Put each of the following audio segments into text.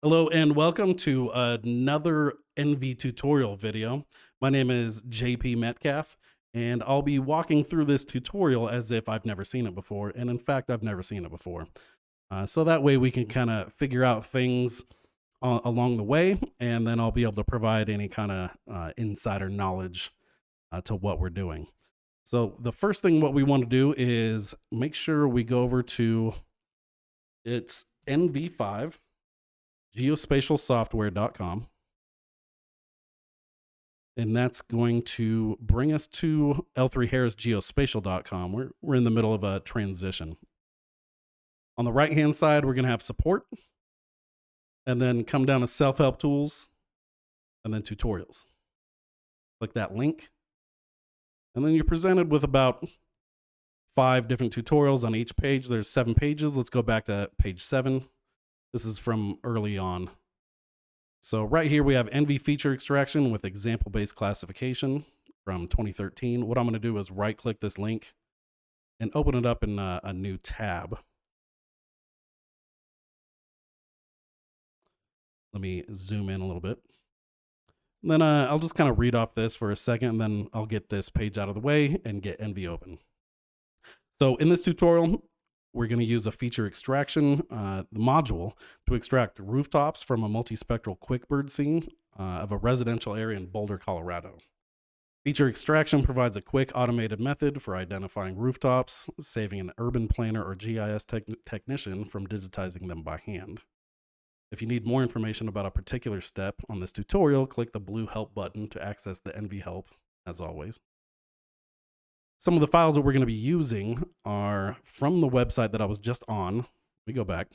Hello and welcome to another ENVI tutorial video. My name is JP Metcalf, and I'll be walking through this tutorial as if I've never seen it before, and in fact, I've never seen it before. So that way we can kind of figure out things along the way, and then I'll be able to provide any kind of insider knowledge to what we're doing. So the first thing what we want to do is make sure we go over to, it's NV5, geospatialsoftware.com, and that's going to bring us to l3harrisgeospatial.com. We're in the middle of a transition. On the right hand side, we're going to have support, and then come down to self-help tools, and then tutorials. Click that link, and then you're presented with about 5 different tutorials on each page. There's 7 pages. Let's go back to page 7. This is from early on. So right here we have ENVI feature extraction with example-based classification from 2013. What I'm going to do is right-click this link and open it up in a new tab. Let me zoom in a little bit. And then I'll just kind of read off this for a second, and then I'll get this page out of the way and get ENVI open. So in this tutorial, we're going to use a feature extraction module to extract rooftops from a multispectral QuickBird scene of a residential area in Boulder, Colorado. Feature extraction provides a quick automated method for identifying rooftops, saving an urban planner or GIS technician from digitizing them by hand. If you need more information about a particular step on this tutorial, click the blue help button to access the ENVI help, as always. Some of the files that we're going to be using are from the website that I was just on. Let me go back.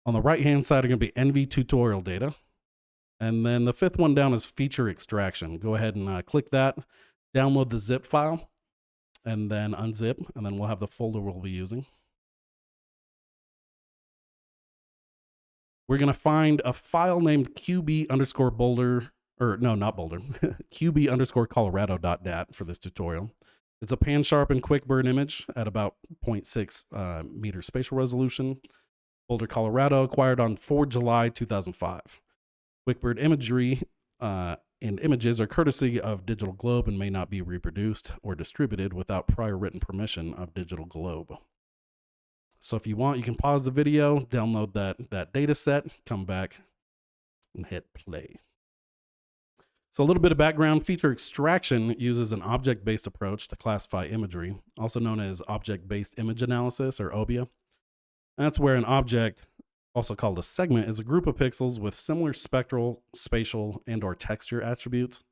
On the right-hand side are going to be ENVI tutorial data. And then the 5th one down is feature extraction. Go ahead and click that, download the zip file, and then unzip, and then we'll have the folder we'll be using. We're going to find a file named QB_Boulder, or no, not Boulder, QB_Colorado.dat for this tutorial. It's a pan sharpened QuickBird image at about 0.6 meter spatial resolution. Boulder, Colorado, acquired on 4 July 2005. QuickBird imagery and images are courtesy of Digital Globe and may not be reproduced or distributed without prior written permission of Digital Globe. So if you want, you can pause the video, download that data set, come back, and hit play. So a little bit of background. Feature extraction uses an object-based approach to classify imagery, also known as object-based image analysis, or OBIA. That's where an object, also called a segment, is a group of pixels with similar spectral, spatial, and/or texture attributes.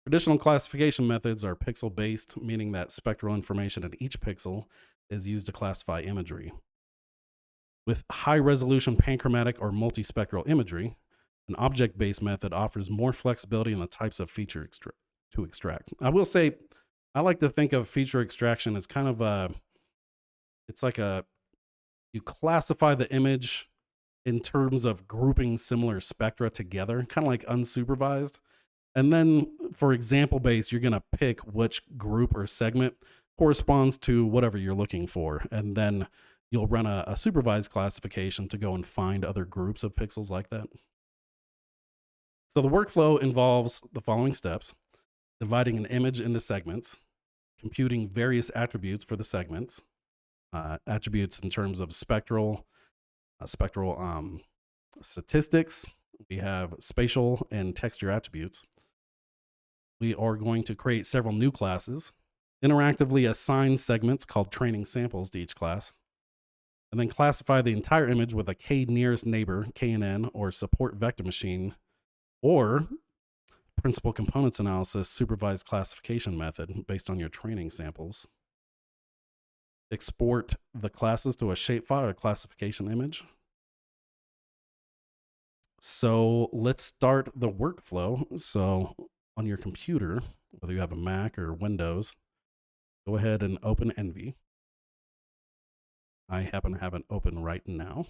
Traditional classification methods are pixel-based, meaning that spectral information in each pixel is used to classify imagery. With high-resolution panchromatic or multispectral imagery, an object-based method offers more flexibility in the types of feature to extract. I will say, I like to think of feature extraction as kind of you classify the image in terms of grouping similar spectra together, kind of like unsupervised. And then for example base, you're going to pick which group or segment corresponds to whatever you're looking for. And then you'll run a supervised classification to go and find other groups of pixels like that. So the workflow involves the following steps: dividing an image into segments, computing various attributes for the segments, attributes in terms of spectral statistics. We have spatial and texture attributes. We are going to create several new classes, interactively assign segments called training samples to each class, and then classify the entire image with a k-nearest neighbor, KNN, or support vector machine, or principal components analysis supervised classification method based on your training samples. Export the classes to a shapefile or classification image. So let's start the workflow. So on your computer, whether you have a Mac or Windows, go ahead and open ENVI. I happen to have it open right now.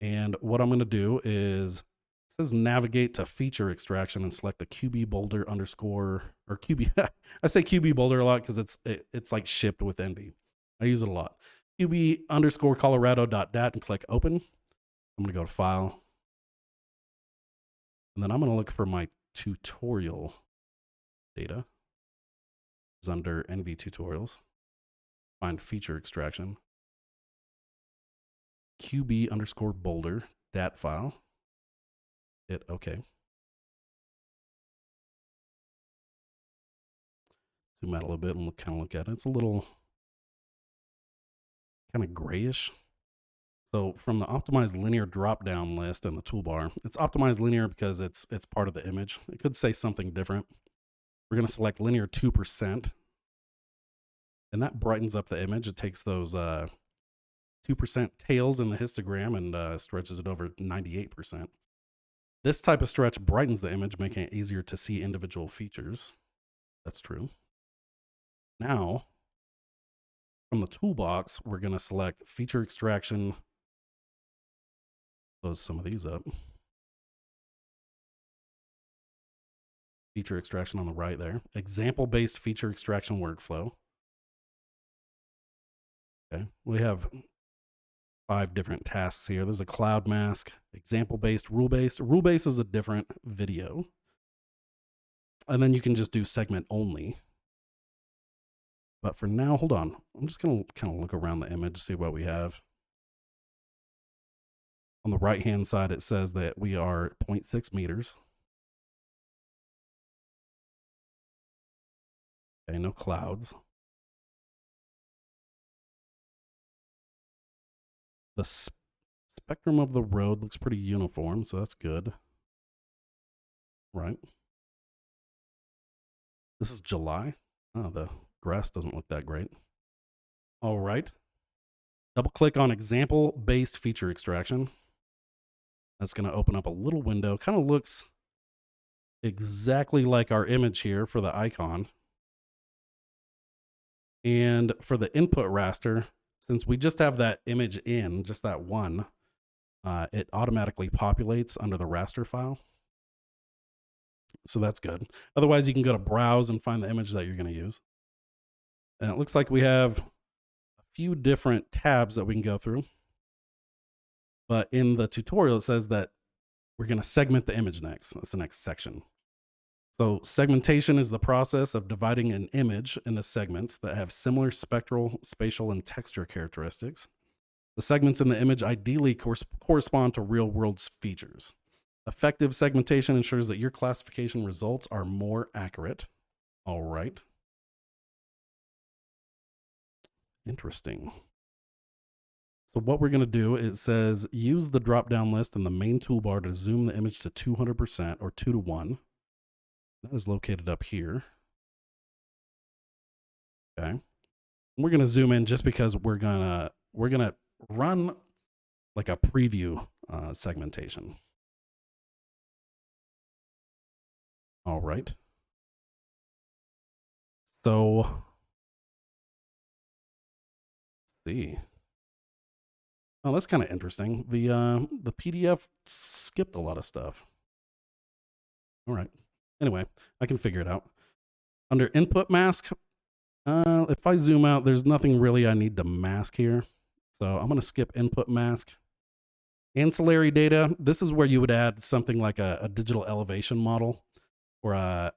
And what I'm going to do is, it says navigate to feature extraction and select the QB Boulder _ or QB. I say QB Boulder a lot because it's like shipped with ENVI. I use it a lot. QB_Colorado.dat and click open. I'm going to go to File. And then I'm going to look for my tutorial data. It's under ENVI tutorials. Find feature extraction. QB_boulder dat file. Hit OK. Zoom out a little bit and kind of look at it. It's a little kind of grayish. So from the optimized linear drop-down list in the toolbar, it's optimized linear because it's part of the image. It could say something different. We're going to select linear 2%. And that brightens up the image. It takes those 2% tails in the histogram and stretches it over 98%. This type of stretch brightens the image, making it easier to see individual features. That's true. Now, from the toolbox, we're going to select feature extraction. Close some of these up. Feature extraction on the right there. Example-based feature extraction workflow. Okay, we have 5 different tasks here. There's a cloud mask, example-based, rule-based. Rule-based is a different video. And then you can just do segment only. But for now, hold on. I'm just going to kind of look around the image, see what we have. On the right-hand side, it says that we are 0.6 meters. Okay, no clouds. The spectrum of the road looks pretty uniform, so that's good. Right. This is July. Oh, the grass doesn't look that great. All right. Double click on example-based feature extraction. That's going to open up a little window. Kind of looks exactly like our image here for the icon. And for the input raster, since we just have that image in, just that one, it automatically populates under the raster file. So that's good. Otherwise, you can go to browse and find the image that you're going to use. And it looks like we have a few different tabs that we can go through. But in the tutorial, it says that we're going to segment the image next. That's the next section. So segmentation is the process of dividing an image into segments that have similar spectral, spatial, and texture characteristics. The segments in the image ideally correspond to real-world features. Effective segmentation ensures that your classification results are more accurate. All right. Interesting. So what we're going to do, it says use the drop-down list in the main toolbar to zoom the image to 200% or 2:1. That is located up here. Okay. We're going to zoom in just because we're going to run like a preview segmentation. All right. So let's see. Oh, that's kind of interesting. The PDF skipped a lot of stuff. All right. Anyway, I can figure it out. Under input mask, if I zoom out, there's nothing really I need to mask here. So I'm going to skip input mask. Ancillary data, this is where you would add something like a digital elevation model or a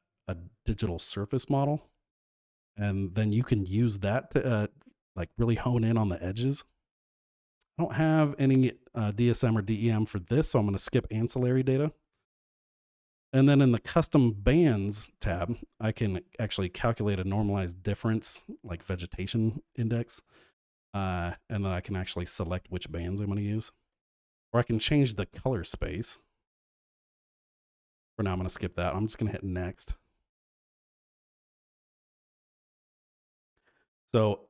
digital surface model. And then you can use that to like really hone in on the edges. I don't have any DSM or DEM for this, so I'm going to skip ancillary data. And then in the custom bands tab, I can actually calculate a normalized difference, like vegetation index. And then I can actually select which bands I'm going to use. Or I can change the color space. For now, I'm going to skip that. I'm just going to hit next. So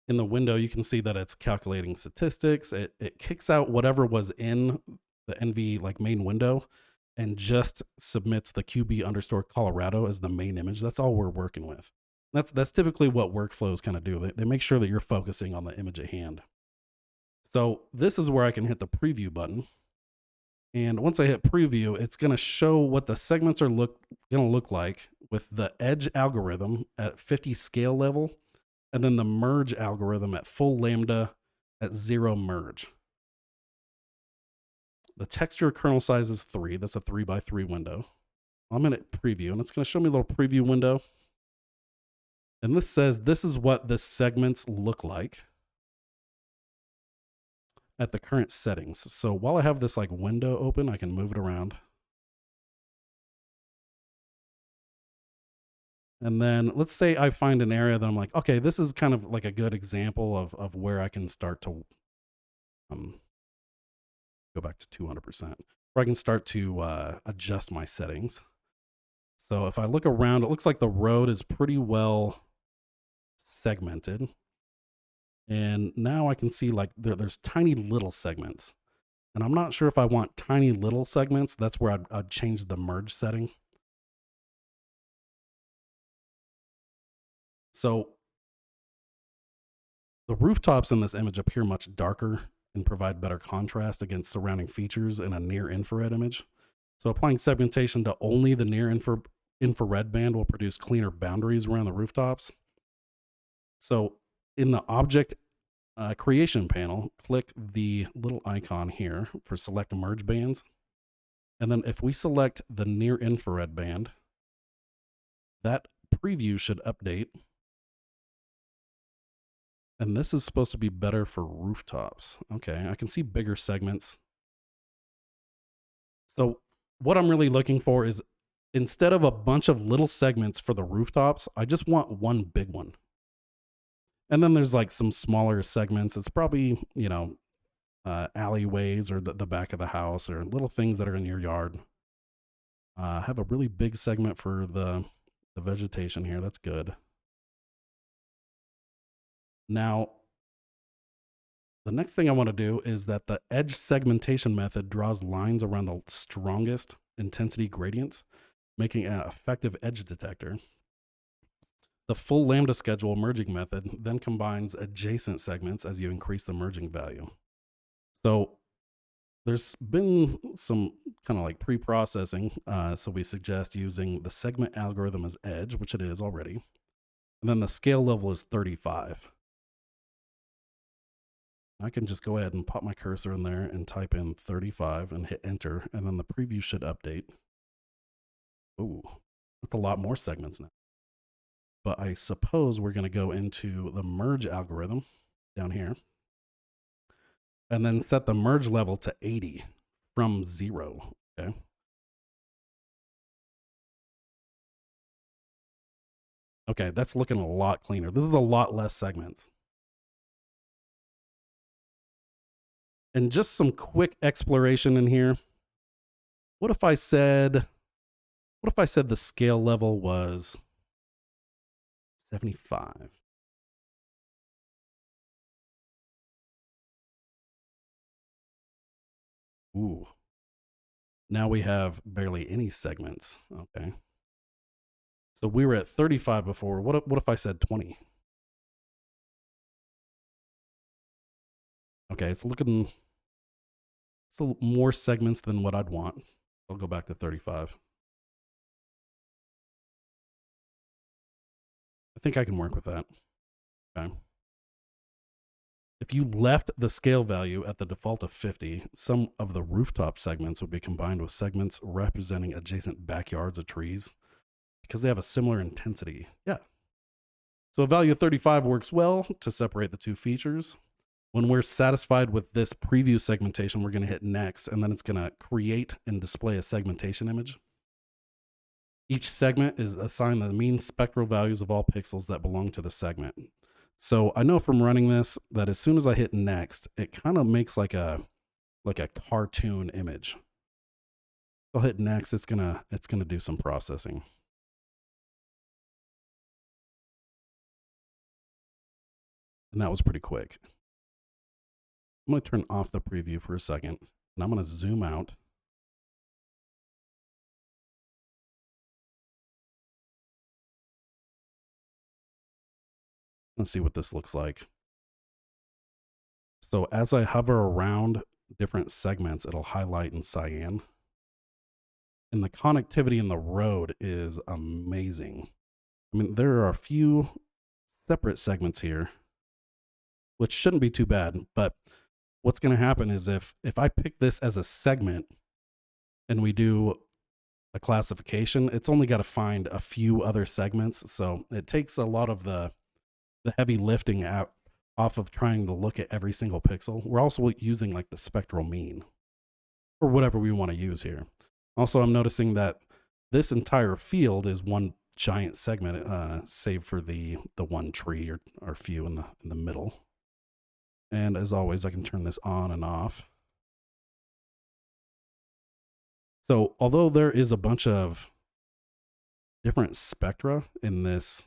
in the window, you can see that it's calculating statistics. It kicks out whatever was in the ENVI like main window and just submits the QB_Colorado as the main image. That's all we're working with. That's typically what workflows kind of do. They make sure that you're focusing on the image at hand. So this is where I can hit the preview button. And once I hit preview, it's going to show what the segments are going to look like with the edge algorithm at 50 scale level. And then the merge algorithm at full lambda at 0 merge. The texture kernel size is 3. That's a 3x3 window. I'm going to preview, and it's going to show me a little preview window. And this says this is what the segments look like at the current settings. So while I have this like window open, I can move it around. And then let's say I find an area that I'm like, okay, this is kind of like a good example of where I can start to go back to 200%, where I can start to adjust my settings. So if I look around, it looks like the road is pretty well segmented. And now I can see like there's tiny little segments. And I'm not sure if I want tiny little segments. That's where I'd change the merge setting. So the rooftops in this image appear much darker and provide better contrast against surrounding features in a near infrared image. So applying segmentation to only the near infrared band will produce cleaner boundaries around the rooftops. So in the object creation panel, click the little icon here for select merge bands. And then if we select the near infrared band, that preview should update. And this is supposed to be better for rooftops. Okay, I can see bigger segments. So what I'm really looking for is, instead of a bunch of little segments for the rooftops, I just want one big one. And then there's like some smaller segments. It's probably, you know, alleyways or the back of the house or little things that are in your yard. Have a really big segment for the vegetation here. That's good. Now, the next thing I want to do is that the edge segmentation method draws lines around the strongest intensity gradients, making an effective edge detector. The full lambda schedule merging method then combines adjacent segments as you increase the merging value. So there's been some kind of like pre-processing. So we suggest using the segment algorithm as edge, which it is already. And then the scale level is 35. I can just go ahead and pop my cursor in there and type in 35 and hit enter, and then the preview should update. Ooh, that's a lot more segments now. But I suppose we're going to go into the merge algorithm down here and then set the merge level to 80 from 0. Okay. Okay, that's looking a lot cleaner. This is a lot less segments. And just some quick exploration in here. What if I said the scale level was 75? Ooh. Now we have barely any segments. Okay. So we were at 35 before. What if I said 20? Okay, it's looking more segments than what I'd want. I'll go back to 35. I think I can work with that. Okay. If you left the scale value at the default of 50, some of the rooftop segments would be combined with segments representing adjacent backyards of trees because they have a similar intensity. Yeah. So a value of 35 works well to separate the two features. When we're satisfied with this preview segmentation, we're going to hit next, and then it's going to create and display a segmentation image. Each segment is assigned the mean spectral values of all pixels that belong to the segment. So I know from running this that as soon as I hit next, it kind of makes like a cartoon image. I'll hit next. It's gonna do some processing. And that was pretty quick. I'm going to turn off the preview for a second, and I'm going to zoom out. Let's see what this looks like. So as I hover around different segments, it'll highlight in cyan. And the connectivity in the road is amazing. I mean, there are a few separate segments here, which shouldn't be too bad, but what's going to happen is if I pick this as a segment and we do a classification, it's only got to find a few other segments. So it takes a lot of the heavy lifting out off of trying to look at every single pixel. We're also using like the spectral mean or whatever we want to use here. Also, I'm noticing that this entire field is one giant segment, save for the one tree or few in the middle. And as always, I can turn this on and off. So although there is a bunch of different spectra in this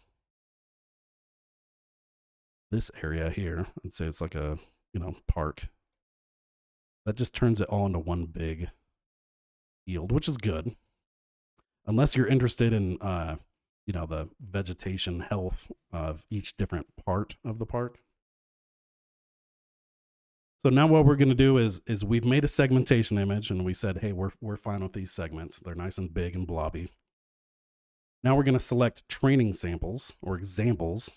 area here, I'd say it's like a, park, that just turns it all into one big field, which is good. Unless you're interested in, the vegetation health of each different part of the park. So now what we're going to do is we've made a segmentation image and we said, hey, we're fine with these segments. They're nice and big and blobby. Now we're going to select training samples or examples.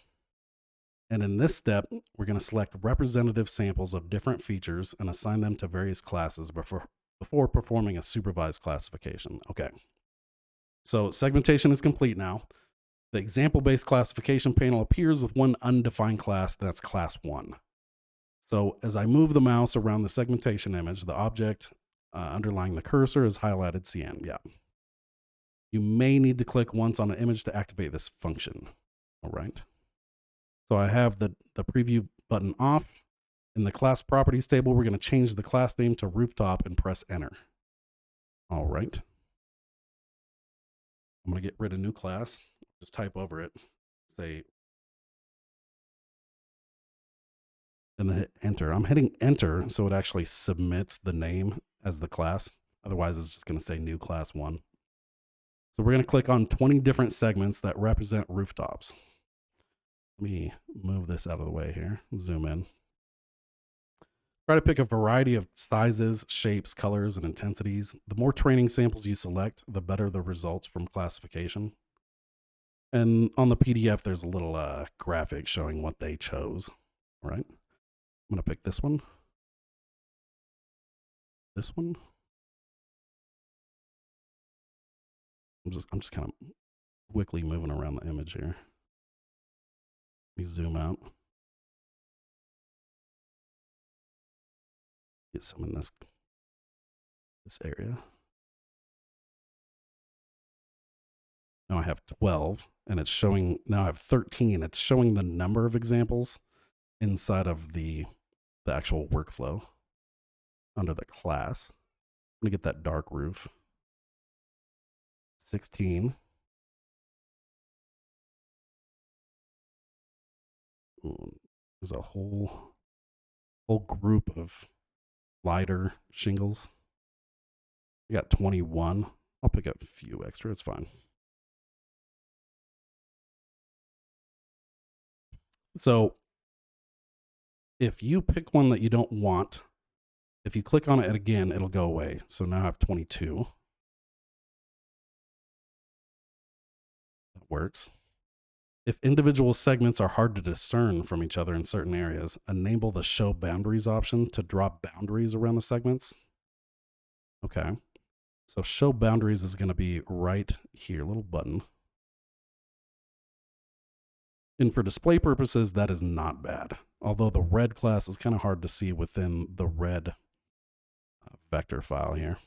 And in this step, we're going to select representative samples of different features and assign them to various classes before performing a supervised classification. Okay. So segmentation is complete now. The example-based classification panel appears with one undefined class, that's class 1. So as I move the mouse around the segmentation image, the object underlying the cursor is highlighted cyan. Yeah. You may need to click once on an image to activate this function. All right. So I have the preview button off. In the class properties table, we're going to change the class name to rooftop and press enter. All right. I'm going to get rid of new class. Just type over it. Say, and then hit enter. I'm hitting enter so it actually submits the name as the class. Otherwise, it's just going to say new class 1. So we're going to click on 20 different segments that represent rooftops. Let me move this out of the way here. Zoom in. Try to pick a variety of sizes, shapes, colors, and intensities. The more training samples you select, the better the results from classification. And on the PDF, there's a little graphic showing what they chose. All right. I'm going to pick this one. This one. I'm just kind of quickly moving around the image here. Let me zoom out. Get some in this area. Now I have 12 and it's showing, now I have 13. It's showing the number of examples inside of the actual workflow under the class. I'm gonna get that dark roof. 16. Ooh, there's a whole group of lighter shingles. We got 21. I'll pick up a few extra, it's fine. So if you pick one that you don't want, if you click on it again, it'll go away. So now I have 22. That works. If individual segments are hard to discern from each other in certain areas, enable the show boundaries option to draw boundaries around the segments. Okay. So show boundaries is going to be right here, little button. And for display purposes, that is not bad. Although the red class is kind of hard to see within the red vector file here.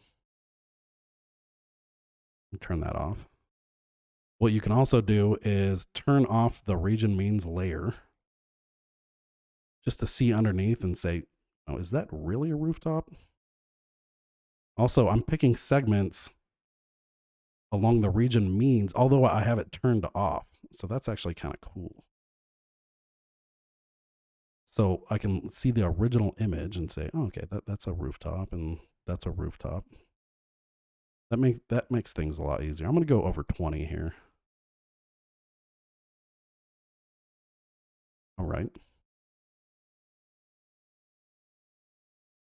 Turn that off. What you can also do is turn off the region means layer just to see underneath and say, oh, is that really a rooftop? Also, I'm picking segments along the region means, although I have it turned off. So that's actually kind of cool. So I can see the original image and say, oh, okay, that's a rooftop and that's a rooftop. That makes things a lot easier. I'm going to go over 20 here. All right.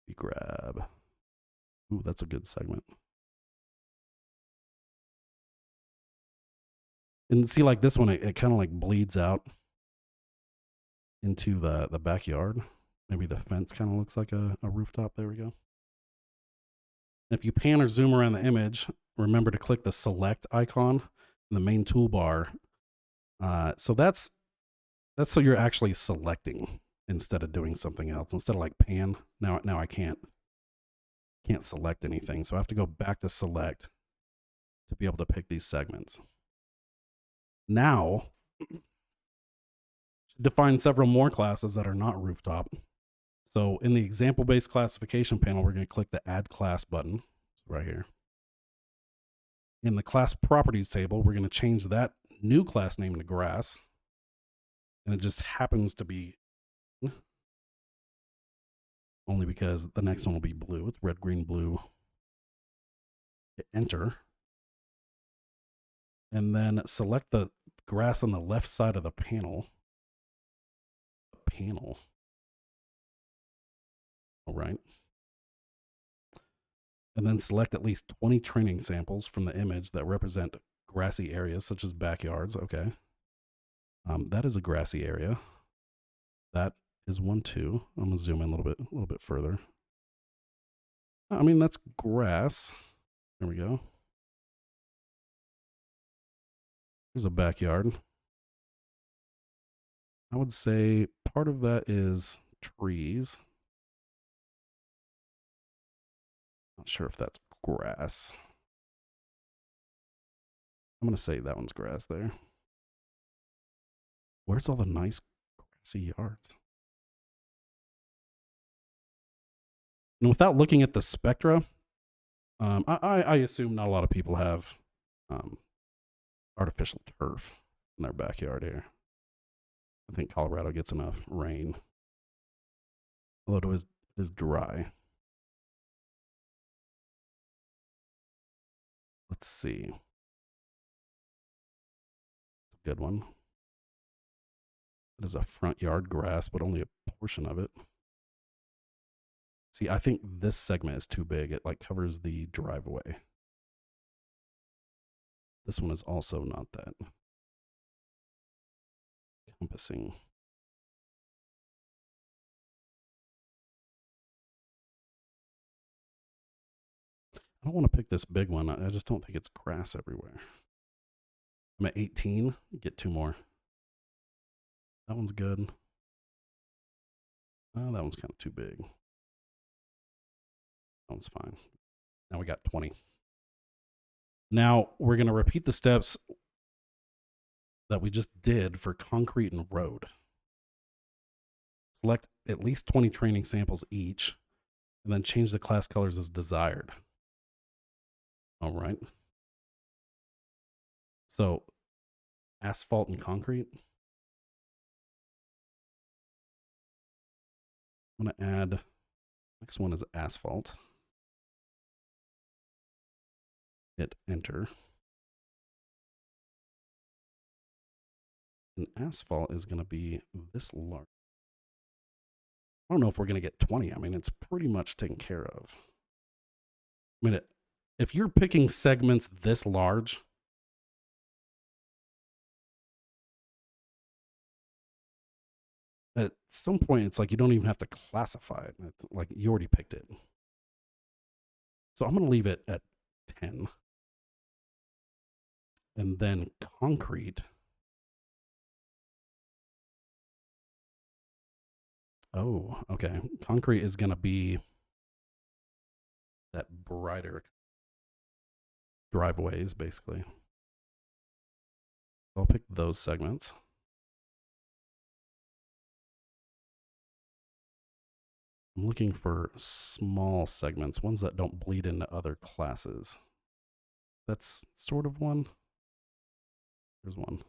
We grab. Ooh, that's a good segment. And see, like this one, it kind of like bleeds out into the backyard. Maybe the fence kind of looks like a rooftop. There we go. If you pan or zoom around the image, remember to click the select icon in the main toolbar. So that's so you're actually selecting instead of doing something else. Instead of like pan, now I can't select anything. So I have to go back to select to be able to pick these segments. Now, define several more classes that are not rooftop. So in the example-based classification panel, we're going to click the Add Class button right here. In the class properties table, we're going to change that new class name to grass. And it just happens to be only because the next one will be blue. It's red, green, blue. Hit enter. And then select the grass on the left side of the panel. All right. And then select at least 20 training samples from the image that represent grassy areas such as backyards. Okay. That is a grassy area. That is one too. I'm gonna zoom in a little bit further. I mean, that's grass. There we go. There's a backyard. I would say part of that is trees. Not sure if that's grass. I'm going to say that one's grass there. Where's all the nice grassy yards? And without looking at the spectra, I assume not a lot of people have artificial turf in their backyard here. I think Colorado gets enough rain, although it is dry. Let's see. It's a good one. It is a front yard grass, but only a portion of it. See, I think this segment is too big. It like covers the driveway. This one is also not that encompassing. I don't want to pick this big one. I just don't think it's grass everywhere. I'm at 18. Get 2 more. That one's good. That one's kind of too big. That one's fine. Now we got 20. Now we're going to repeat the steps that we just did for concrete and road. Select at least 20 training samples each, and then change the class colors as desired. All right. So asphalt and concrete. I'm going to add, next one is asphalt. Hit enter. And asphalt is going to be this large. I don't know if we're going to get 20. I mean, it's pretty much taken care of. I mean, if you're picking segments this large, at some point, it's like you don't even have to classify it. It's like you already picked it. So I'm going to leave it at 10. And then concrete. Oh, okay. Concrete is going to be that brighter driveways, basically. I'll pick those segments. I'm looking for small segments, ones that don't bleed into other classes. That's sort of one. There's one.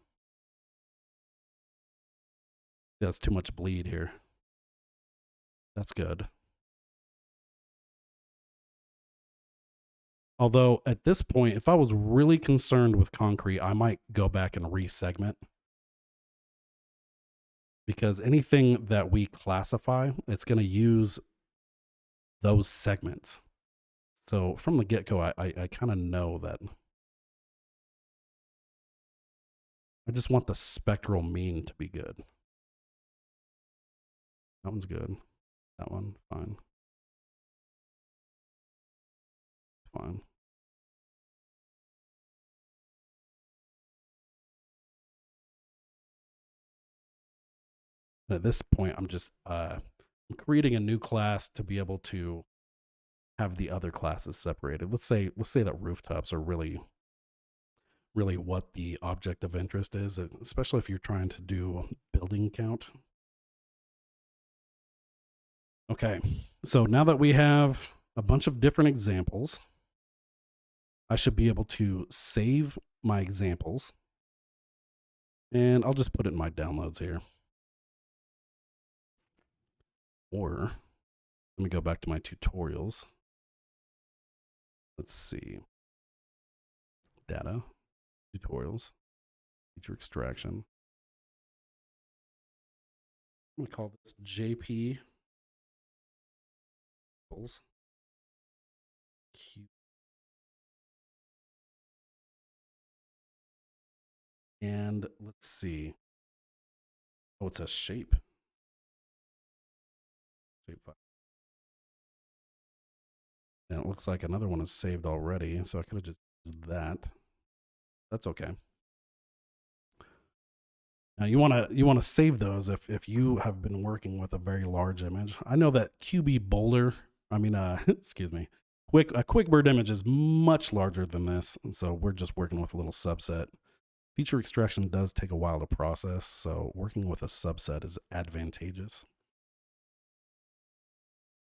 Yeah, that's too much bleed here. That's good. Although at this point, if I was really concerned with concrete, I might go back and resegment. Because anything that we classify, it's going to use those segments. So from the get-go, I kind of know that. I just want the spectral mean to be good. That one's good. That one, fine. Fine. And at this point, I'm just I'm creating a new class to be able to have the other classes separated. Let's say that rooftops are really what the object of interest is, especially if you're trying to do building count. Okay, so now that we have a bunch of different examples, I should be able to save my examples, and I'll just put it in my downloads here. Or let me go back to my tutorials. Let's see. Data, tutorials, feature extraction. I'm going to call this JP. And let's see. Oh, it's a shape. Shape file. And it looks like another one is saved already, so I could have just used that. That's okay. Now you want to save those if you have been working with a very large image. I know that QB Boulder, excuse me, a QuickBird image is much larger than this, and so we're just working with a little subset. Feature extraction does take a while to process, so working with a subset is advantageous.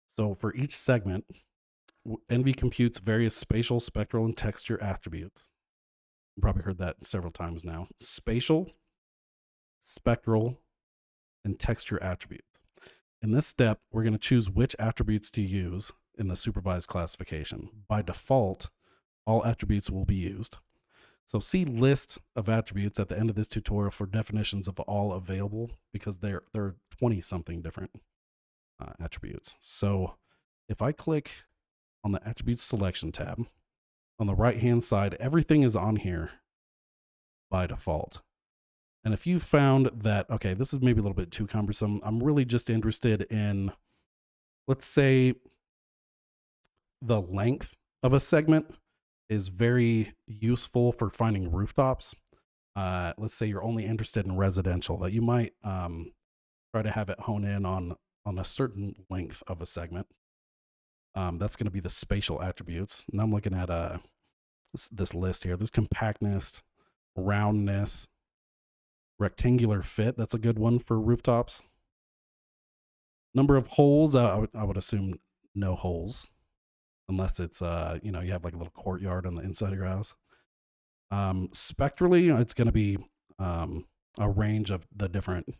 So for each segment, ENVI computes various spatial, spectral, and texture attributes. You probably heard that several times now. Spatial, spectral, and texture attributes. In this step, we're going to choose which attributes to use in the supervised classification. By default, all attributes will be used. So see list of attributes at the end of this tutorial for definitions of all available, because there are 20 something different attributes. So if I click on the attributes selection tab, on the right hand side, everything is on here by default. And if you found that, okay, this is maybe a little bit too cumbersome, I'm really just interested in, let's say, the length of a segment is very useful for finding rooftops. Let's say you're only interested in residential, that you might try to have it hone in on a certain length of a segment. That's going to be the spatial attributes. And I'm looking at this list here. There's compactness, roundness, rectangular fit. That's a good one for rooftops. Number of holes, I would assume no holes, unless it's you have like a little courtyard on the inside of your house. Spectrally, it's going to be a range of the different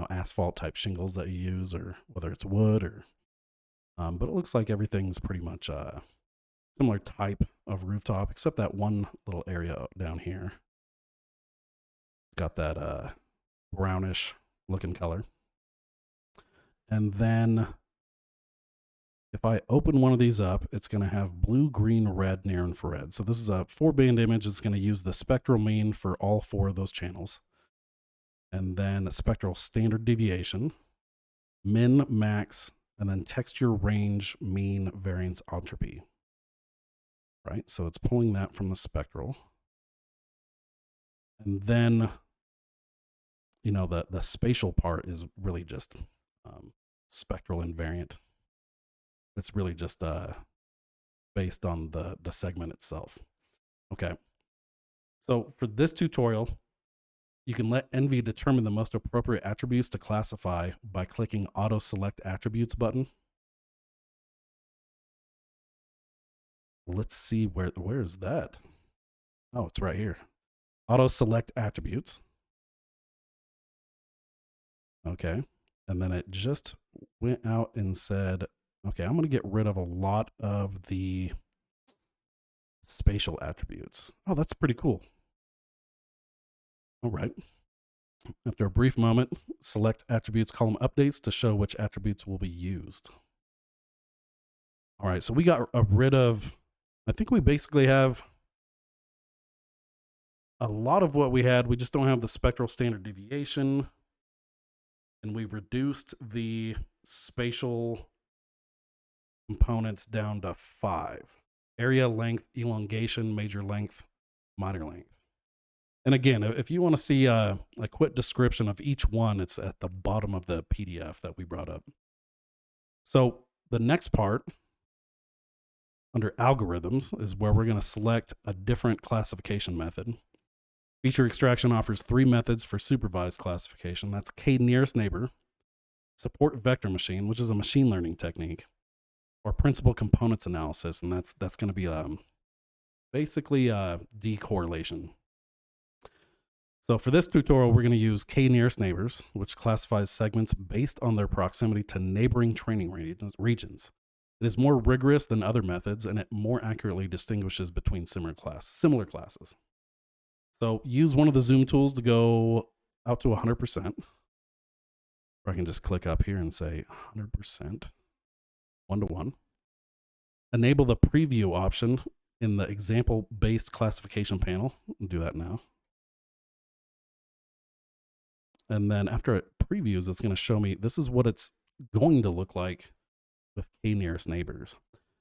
asphalt type shingles that you use, or whether it's wood or but it looks like everything's pretty much similar type of rooftop, except that one little area down here. It's got that brownish looking color. And then if I open one of these up, it's going to have blue, green, red, near infrared. So this is a 4-band image. It's going to use the spectral mean for all 4 of those channels. And then a spectral standard deviation, min, max, and then texture, range, mean, variance, entropy. Right? So it's pulling that from the spectral. And then, the spatial part is really just spectral invariant. It's really just based on the segment itself. Okay. So for this tutorial, you can let ENVI determine the most appropriate attributes to classify by clicking Auto Select Attributes button. Let's see where is that? Oh, it's right here. Auto Select Attributes. Okay. And then it just went out and said, okay, I'm going to get rid of a lot of the spatial attributes. Oh, that's pretty cool. All right. After a brief moment, select attributes column updates to show which attributes will be used. All right, so we got rid of, I think we basically have a lot of what we had. We just don't have the spectral standard deviation. And we've reduced the spatial components down to 5. Area, length, elongation, major length, minor length. And again, if you want to see a quick description of each one, it's at the bottom of the PDF that we brought up. So the next part under algorithms is where we're going to select a different classification method. Feature extraction offers 3 methods for supervised classification. That's k-nearest neighbor, support vector machine, which is a machine learning technique, or principal components analysis, and that's going to be basically decorrelation. So for this tutorial, we're going to use k-nearest neighbors, which classifies segments based on their proximity to neighboring training regions. It is more rigorous than other methods, and it more accurately distinguishes between similar classes. So use one of the zoom tools to go out to 100%. Or I can just click up here and say 100%, 1-to-1. Enable the preview option in the example-based classification panel. I'll do that now. And then after it previews, it's going to show me this is what it's going to look like with k-nearest neighbors.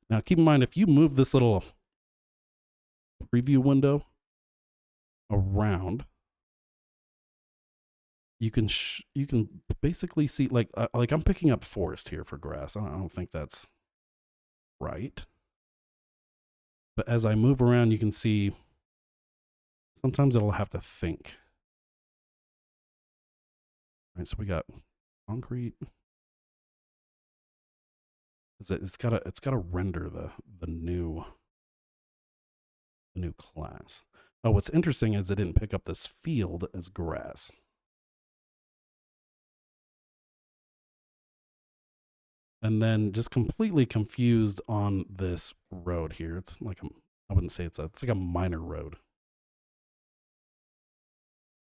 Now, keep in mind, if you move this little preview window around, you can basically see, like I'm picking up forest here for grass. I don't think that's right. But as I move around, you can see sometimes it'll have to think. All right, so we got concrete. It's gotta render the new class. Oh, what's interesting is it didn't pick up this field as grass. And then just completely confused on this road here. It's like I wouldn't say it's like a minor road.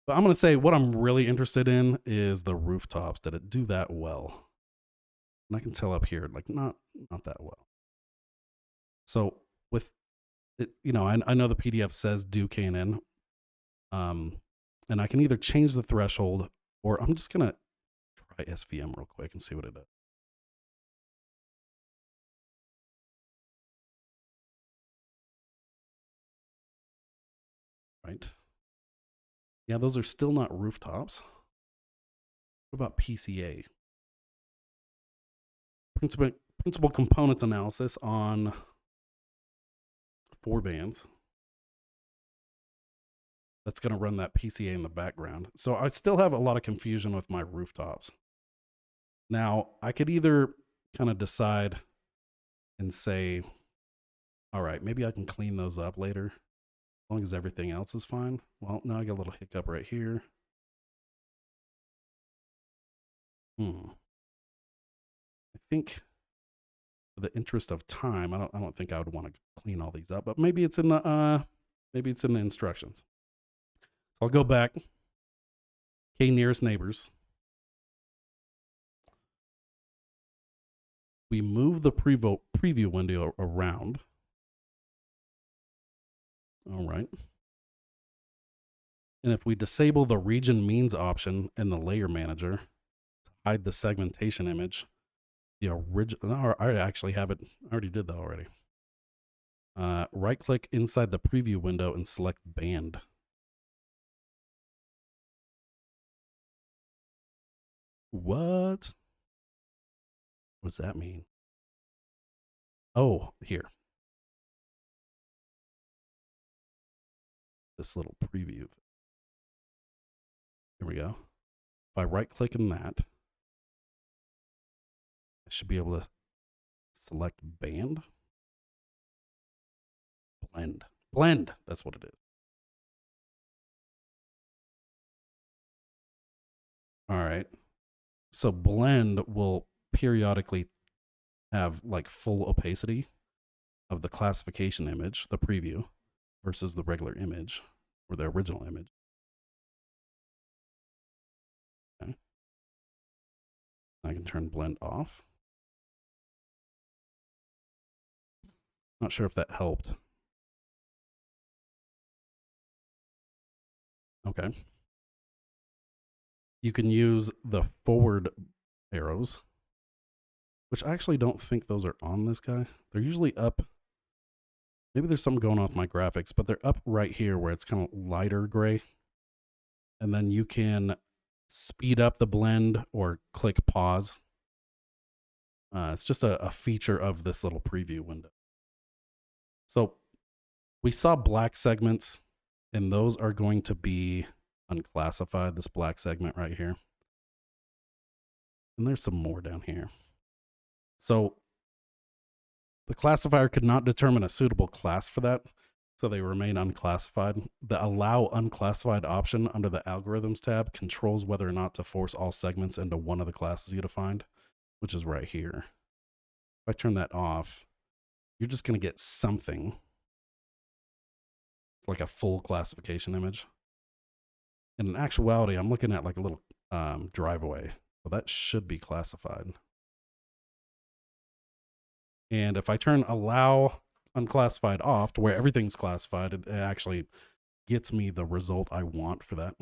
But I'm going to say what I'm really interested in is the rooftops. Did it do that well? And I can tell up here, like not that well. So with it, you know, I know the PDF says do KNN. And I can either change the threshold, or I'm just going to try SVM real quick and see what it does. Right. Yeah, those are still not rooftops. What about PCA? Principal components analysis on 4 bands. That's going to run that PCA in the background. So I still have a lot of confusion with my rooftops. Now, I could either kind of decide and say, all right, maybe I can clean those up later, as long as everything else is fine. Well, now I got a little hiccup right here. I think for the interest of time, I don't think I would want to clean all these up, but maybe it's in the instructions. So I'll go back. K-nearest neighbors. We move the preview window around. All right. And if we disable the region means option in the layer manager to hide the segmentation image, the original, I actually have it. I already did that already. Right click inside the preview window and select band. What does that mean? Oh, here. This little preview. Here we go. If I right click in that, I should be able to select band. Blend. That's what it is. All right. So blend will periodically have like full opacity of the classification image, the preview, versus the regular image or the original image. Okay. I can turn blend off. Not sure if that helped. Okay. You can use the forward arrows which I actually don't think those are on this guy. They're usually up. Maybe there's something going on with my graphics, but they're up right here where it's kind of lighter gray. And then you can speed up the blend or click pause. It's just a feature of this little preview window. So we saw black segments, and those are going to be unclassified, this black segment right here. And there's some more down here. So the classifier could not determine a suitable class for that, so they remain unclassified. The Allow Unclassified option under the Algorithms tab controls whether or not to force all segments into one of the classes you defined, which is right here. If I turn that off, you're just going to get something. It's like a full classification image. And in actuality, I'm looking at like a little driveway. So that should be classified. And if I turn Allow Unclassified off to where everything's classified, it actually gets me the result I want for that.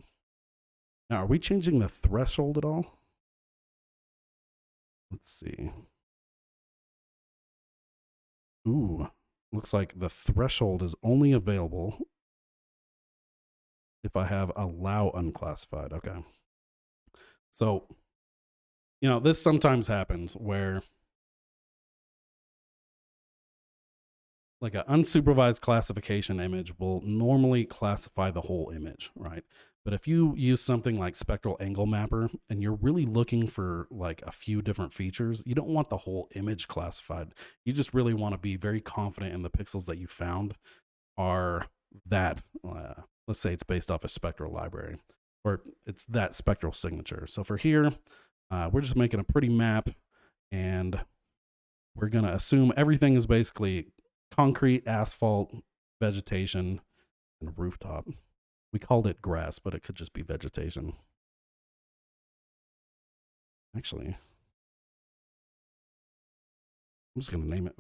Now, are we changing the threshold at all? Let's see. Ooh, looks like the threshold is only available if I have Allow Unclassified. Okay. So, you know, this sometimes happens where like an unsupervised classification image will normally classify the whole image, right? But if you use something like Spectral Angle Mapper and you're really looking for like a few different features, you don't want the whole image classified. You just really want to be very confident in the pixels that you found are that, let's say it's based off a spectral library, or it's that spectral signature. So for here, we're just making a pretty map, and we're going to assume everything is basically concrete, asphalt, vegetation, and rooftop. We called it grass, but it could just be vegetation. Actually, I'm just going to name it.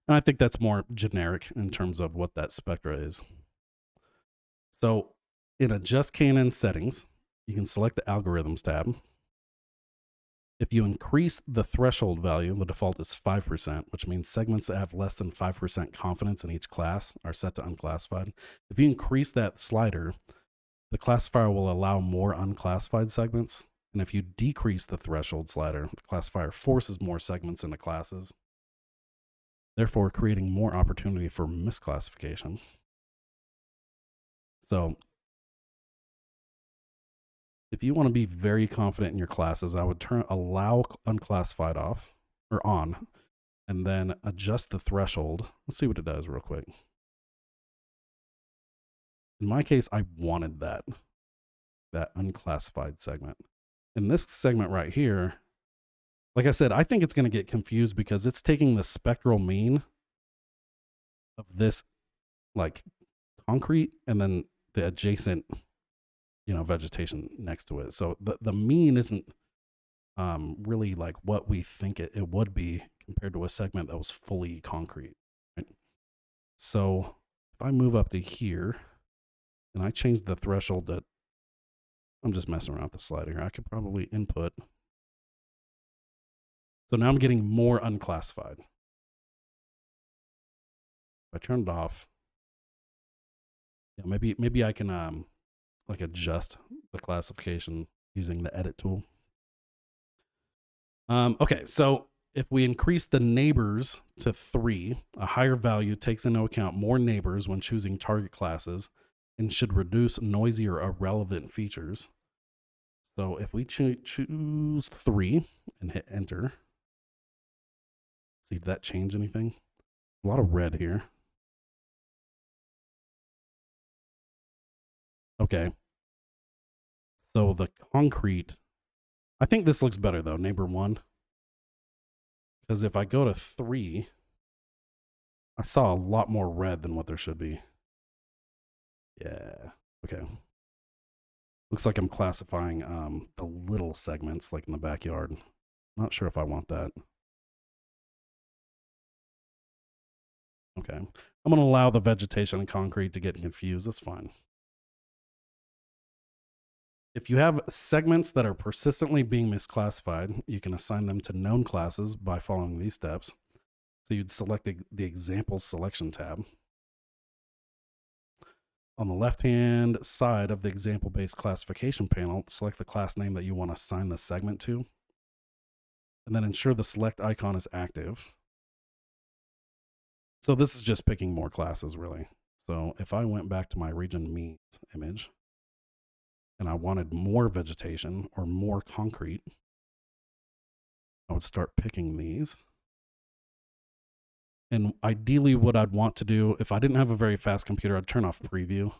And I think that's more generic in terms of what that spectra is. So in Adjust Canon settings, you can select the Algorithms tab. If you increase the threshold value, the default is 5%, which means segments that have less than 5% confidence in each class are set to unclassified. If you increase that slider, the classifier will allow more unclassified segments. And if you decrease the threshold slider, the classifier forces more segments into classes, therefore creating more opportunity for misclassification. So if you want to be very confident in your classes, I would turn Allow Unclassified off or on, and then adjust the threshold. Let's see what it does real quick. In my case, I wanted that unclassified segment. In this segment right here, like I said, I think it's going to get confused because it's taking the spectral mean of this like concrete and then the adjacent, you know, vegetation next to it. So the mean isn't really like what we think it would be compared to a segment that was fully concrete, right? So if I move up to here and I change the threshold that, I'm just messing around with the slider here. I could probably input. So now I'm getting more unclassified. If I turn it off, yeah, maybe I can like adjust the classification using the edit tool. Okay, so if we increase the neighbors to 3, a higher value takes into account more neighbors when choosing target classes and should reduce noisy or irrelevant features. So if we choose 3 and hit enter, see if that changed anything. A lot of red here. Okay. So the concrete, I think this looks better though, neighbor 1. Because if I go to 3, I saw a lot more red than what there should be. Yeah. Okay. Looks like I'm classifying the little segments like in the backyard. Not sure if I want that. Okay. I'm going to allow the vegetation and concrete to get confused. That's fine. If you have segments that are persistently being misclassified, you can assign them to known classes by following these steps. So you'd select the example selection tab. On the left-hand side of the example-based classification panel, select the class name that you want to assign the segment to, and then ensure the select icon is active. So this is just picking more classes, really. So if I went back to my region means image, and I wanted more vegetation or more concrete, I would start picking these. And ideally what I'd want to do, if I didn't have a very fast computer, I'd turn off preview.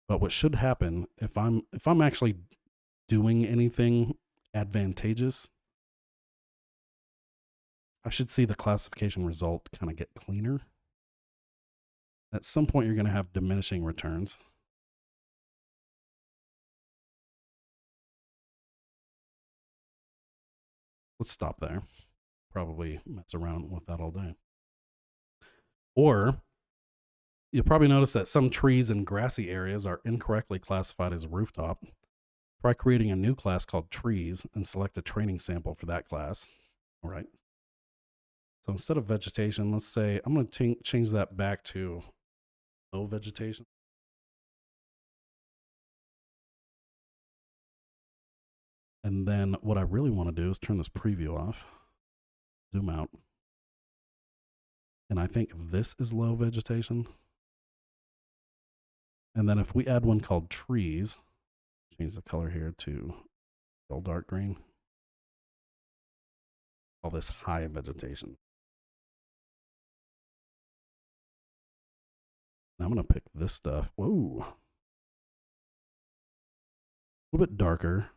But what should happen if I'm actually doing anything advantageous, I should see the classification result kind of get cleaner. At some point, you're going to have diminishing returns. Let's stop there. Probably mess around with that all day. Or you'll probably notice that some trees and grassy areas are incorrectly classified as rooftop. Try creating a new class called trees and select a training sample for that class. All right. So instead of vegetation, let's say I'm going to change that back to low vegetation. And then what I really want to do is turn this preview off, zoom out. And I think this is low vegetation. And then if we add one called trees, change the color here to dull dark green. Call this high vegetation. Now I'm going to pick this stuff. Whoa. A little bit darker.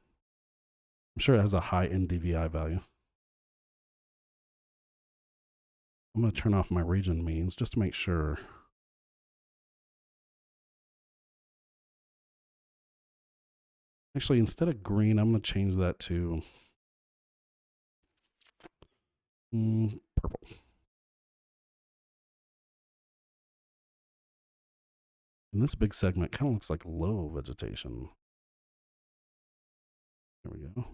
I'm sure it has a high NDVI value. I'm going to turn off my region means just to make sure. Actually, instead of green, I'm going to change that to purple. And this big segment kind of looks like low vegetation. There we go.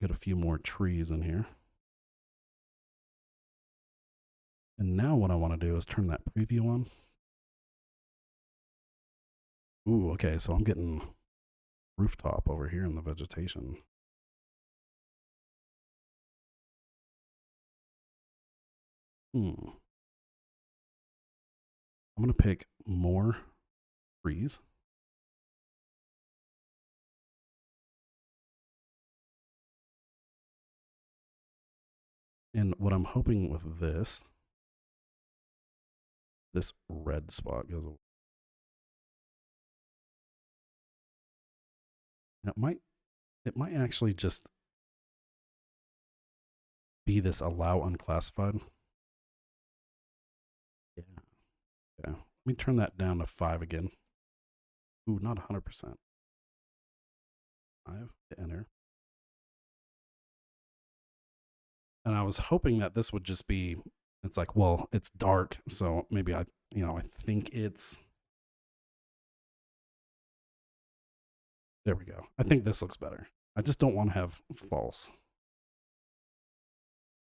Get a few more trees in here. And now what I want to do is turn that preview on. Ooh, okay, so I'm getting rooftop over here in the vegetation. I'm going to pick more trees. And what I'm hoping with this red spot goes away. Now it might actually just be this allow unclassified. Yeah. Let me turn that down to 5 again. Ooh, not 100%. 5, hit enter. And I was hoping that this would just be, it's like, well, it's dark, so maybe I think it's, there we go. I think this looks better. I just don't want to have false.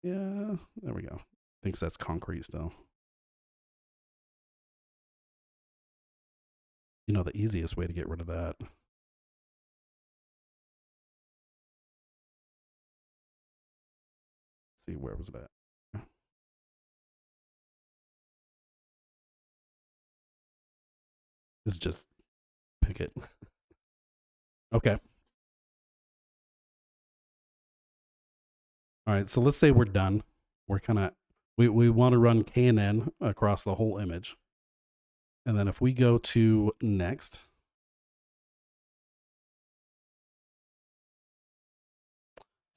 Yeah, there we go. Thinks that's concrete still. You know, the easiest way to get rid of that. Let's see, where was that? Is just pick it. Okay. All right, so let's say we're done. We're kind of, we want to run KNN across the whole image. And then if we go to next,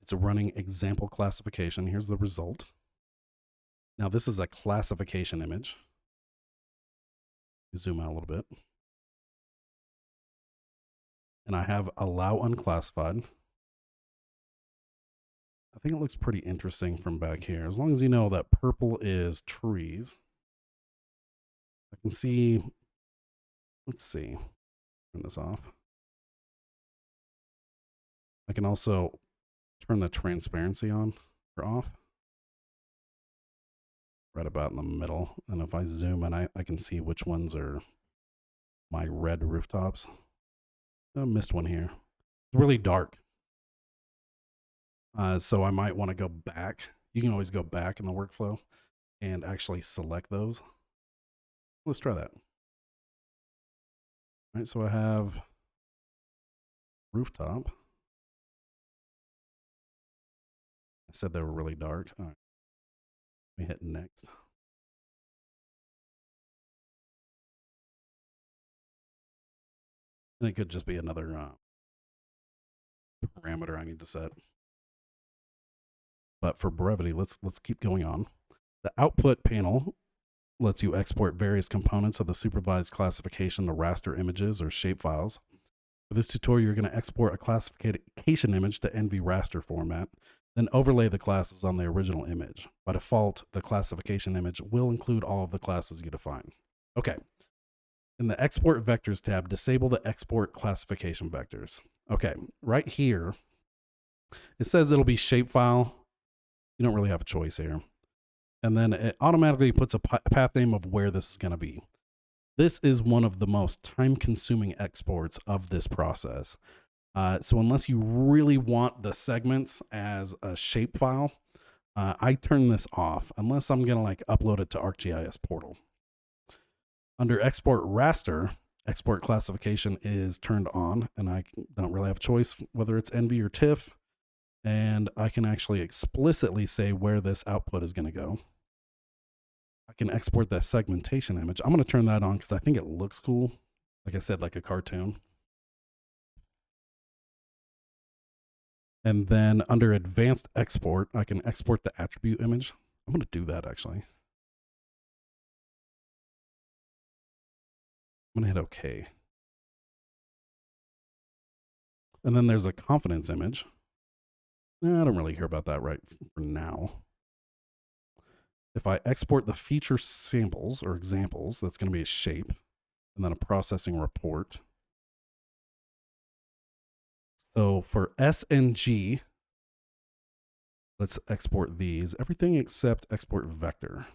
it's running example classification. Here's the result. Now this is a classification image. Zoom out a little bit. And I have allow unclassified. I think it looks pretty interesting from back here. As long as you know that purple is trees. I can see, let's see, turn this off. I can also turn the transparency on or off. Right about in the middle. And if I zoom in, I can see which ones are my red rooftops. I missed one here. It's really dark. So I might want to go back. You can always go back in the workflow and actually select those. Let's try that. All right, so I have rooftop. I said they were really dark. All right. Let me hit next. And it could just be another parameter I need to set. But for brevity, let's keep going on. The output panel lets you export various components of the supervised classification to raster images or shapefiles. For this tutorial, you're going to export a classification image to ENVI raster format, then overlay the classes on the original image. By default, the classification image will include all of the classes you define. Okay. In the Export Vectors tab, disable the Export Classification Vectors. Okay, right here, it says it'll be shapefile. You don't really have a choice here. And then it automatically puts a path name of where this is going to be. This is one of the most time-consuming exports of this process. So unless you really want the segments as a shapefile, I turn this off unless I'm going to like upload it to ArcGIS Portal. Under Export Raster, export classification is turned on, and I don't really have a choice whether it's ENVI or TIFF. And I can actually explicitly say where this output is going to go. I can export that segmentation image. I'm going to turn that on because I think it looks cool. Like I said, like a cartoon. And then under advanced export, I can export the attribute image. I'm going to do that actually. I'm going to hit OK. And then there's a confidence image. I don't really care about that right for now. If I export the feature samples or examples, that's going to be a shape and then a processing report. So for S and G, let's export these. Everything except export vector.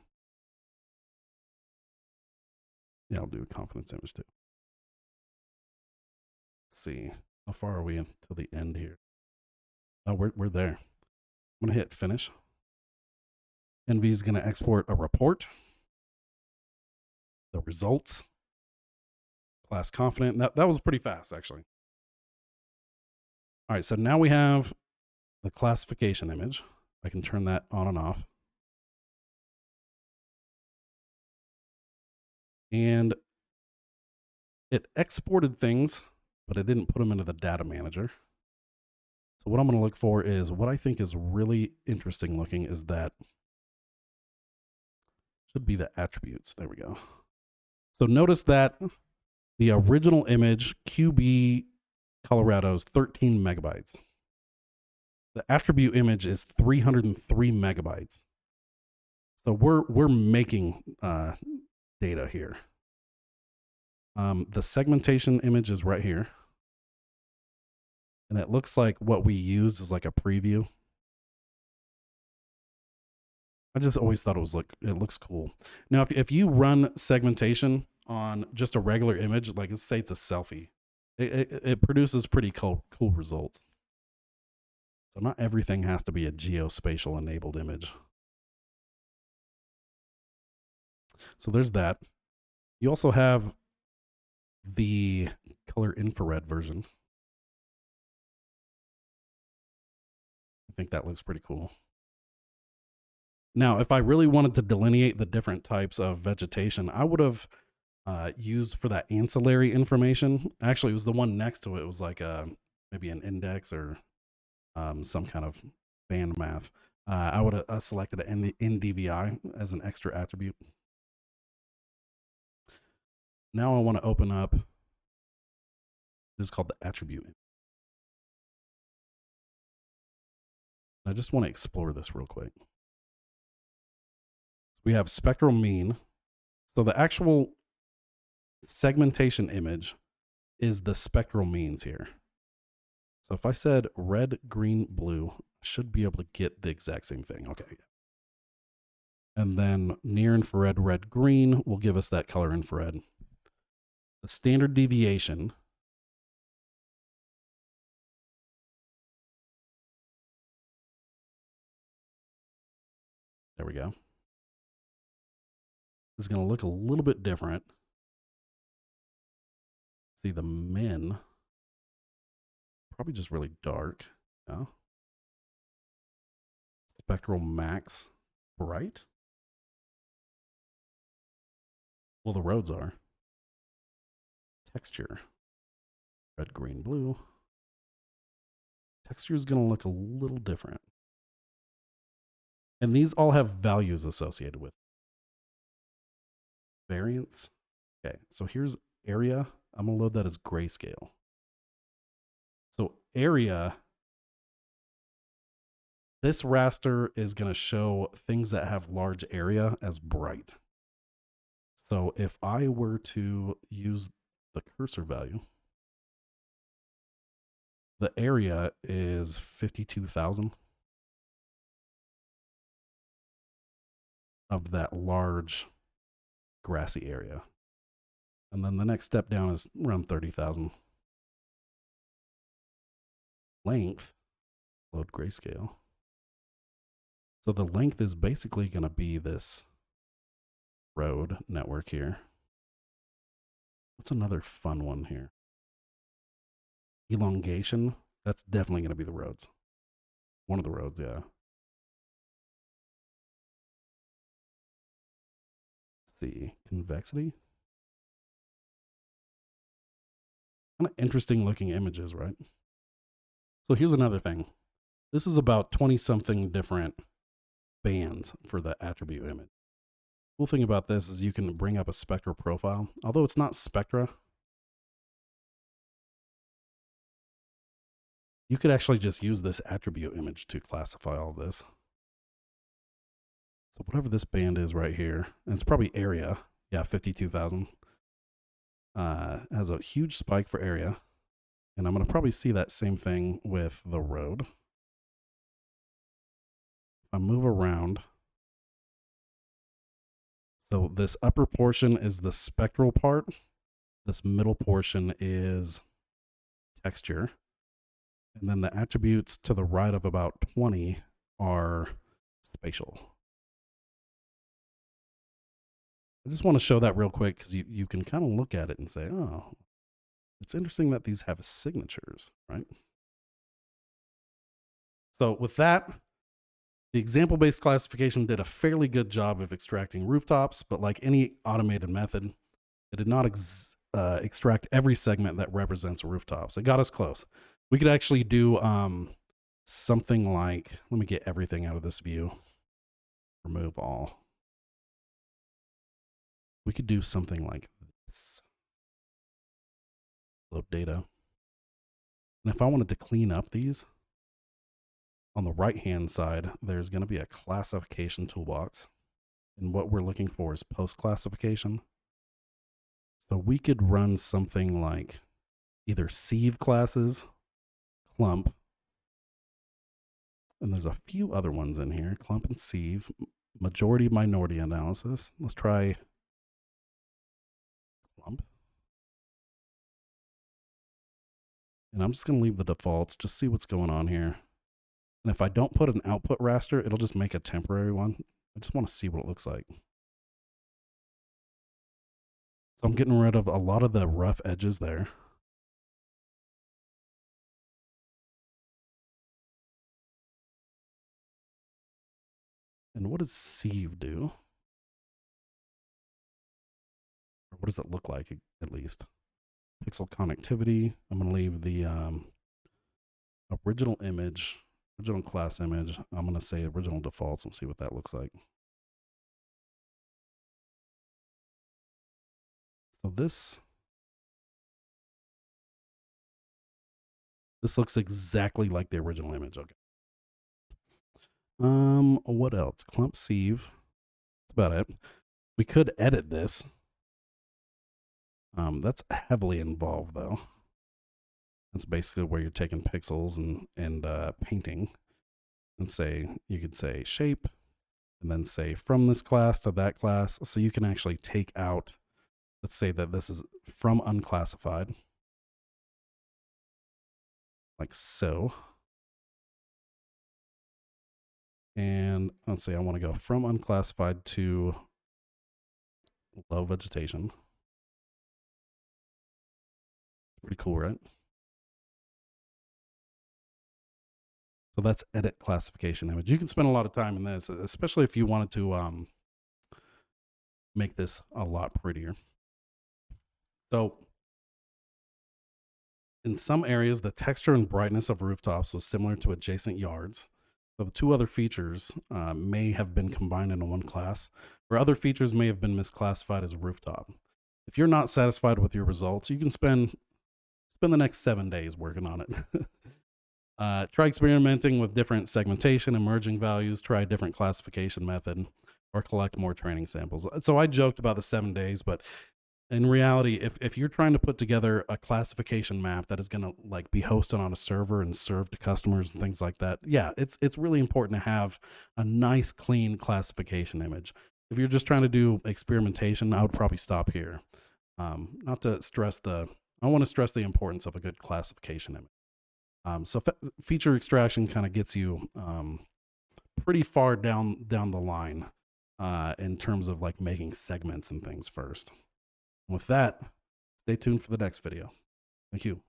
Yeah, I'll do a confidence image too. Let's see. How far are we until the end here? Oh, we're there. I'm going to hit finish. ENVI is going to export a report, the results, class confident. That was pretty fast, actually. All right, so now we have the classification image. I can turn that on and off. And it exported things, but it didn't put them into the data manager. So what I'm going to look for is what I think is really interesting looking is that should be the attributes. There we go. So notice that the original image, QB Colorado, is 13 megabytes. The attribute image is 303 megabytes. So we're making data here. The segmentation image is right here. And it looks like what we used is like a preview. I just always thought it looks cool. Now, if you run segmentation on just a regular image, like let's say it's a selfie, it produces pretty cool results. So not everything has to be a geospatial enabled image. So there's that. You also have the color infrared version. I think that looks pretty cool. Now, if I really wanted to delineate the different types of vegetation, I would have used for that ancillary information. Actually, it was the one next to it. It was like maybe an index or some kind of band math. I would have selected an NDVI as an extra attribute. Now I want to open up, this is called the attribute. I just want to explore this real quick. We have spectral mean. So the actual segmentation image is the spectral means here. So if I said red, green, blue, I should be able to get the exact same thing. Okay. And then near infrared, red, green will give us that color infrared. The standard deviation there we go. It's going to look a little bit different. See the min, probably just really dark. Yeah. Spectral max, bright. Well, the roads are. Texture, red, green, blue. Texture is going to look a little different. And these all have values associated with variance. Okay, so here's area. I'm going to load that as grayscale. So area, this raster is going to show things that have large area as bright. So if I were to use the cursor value, the area is 52,000 of that large grassy area. And then the next step down is around 30,000. Length, load grayscale. So the length is basically going to be this road network here. What's another fun one here? Elongation, that's definitely going to be the roads. One of the roads, yeah. Let's see, convexity. Kind of interesting looking images, right? So here's another thing. This is about 20 something different bands for the attribute image. Cool thing about this is you can bring up a spectral profile. Although it's not spectra, you could actually just use this attribute image to classify all this. So whatever this band is right here, and it's probably area. Yeah, 52,000. Has a huge spike for area. And I'm going to probably see that same thing with the road. If I move around. So this upper portion is the spectral part. This middle portion is texture. And then the attributes to the right of about 20 are spatial. I just want to show that real quick because you can kind of look at it and say, oh, it's interesting that these have signatures, right? So with that, the example-based classification did a fairly good job of extracting rooftops, but like any automated method, it did not extract every segment that represents rooftops. It got us close. We could actually do something like, let me get everything out of this view, remove all. We could do something like this. Load data. And if I wanted to clean up these, on the right-hand side, there's going to be a classification toolbox. And what we're looking for is post-classification. So we could run something like either sieve classes, clump, and there's a few other ones in here, clump and sieve, majority minority analysis. Let's try clump. And I'm just going to leave the defaults, just see what's going on here. And if I don't put an output raster, it'll just make a temporary one. I just want to see what it looks like. So I'm getting rid of a lot of the rough edges there. And what does sieve do? Or what does it look like, at least? Pixel connectivity. I'm going to leave the original image, original class image. I'm going to say original defaults and see what that looks like. So this looks exactly like the original image. Okay. What else? Clump sieve. That's about it. We could edit this. That's heavily involved though. That's basically where you're taking pixels and painting, and you could say shape, and then say from this class to that class. So you can actually take out, let's say that this is from unclassified, like so. And let's say I want to go from unclassified to low vegetation. Pretty cool, right? So that's edit classification image. You can spend a lot of time in this, especially if you wanted to make this a lot prettier. So in some areas, the texture and brightness of rooftops was similar to adjacent yards. So the two other features may have been combined into one class, or other features may have been misclassified as a rooftop. If you're not satisfied with your results, you can spend the next 7 days working on it. Try experimenting with different segmentation, emerging values, try a different classification method, or collect more training samples. So I joked about the 7 days, but in reality, if you're trying to put together a classification map that is going to like be hosted on a server and served to customers and things like that, yeah, it's really important to have a nice, clean classification image. If you're just trying to do experimentation, I would probably stop here. Not to stress I want to stress the importance of a good classification image. So feature extraction kind of gets you pretty far down the line in terms of like making segments and things first. With that, stay tuned for the next video. Thank you.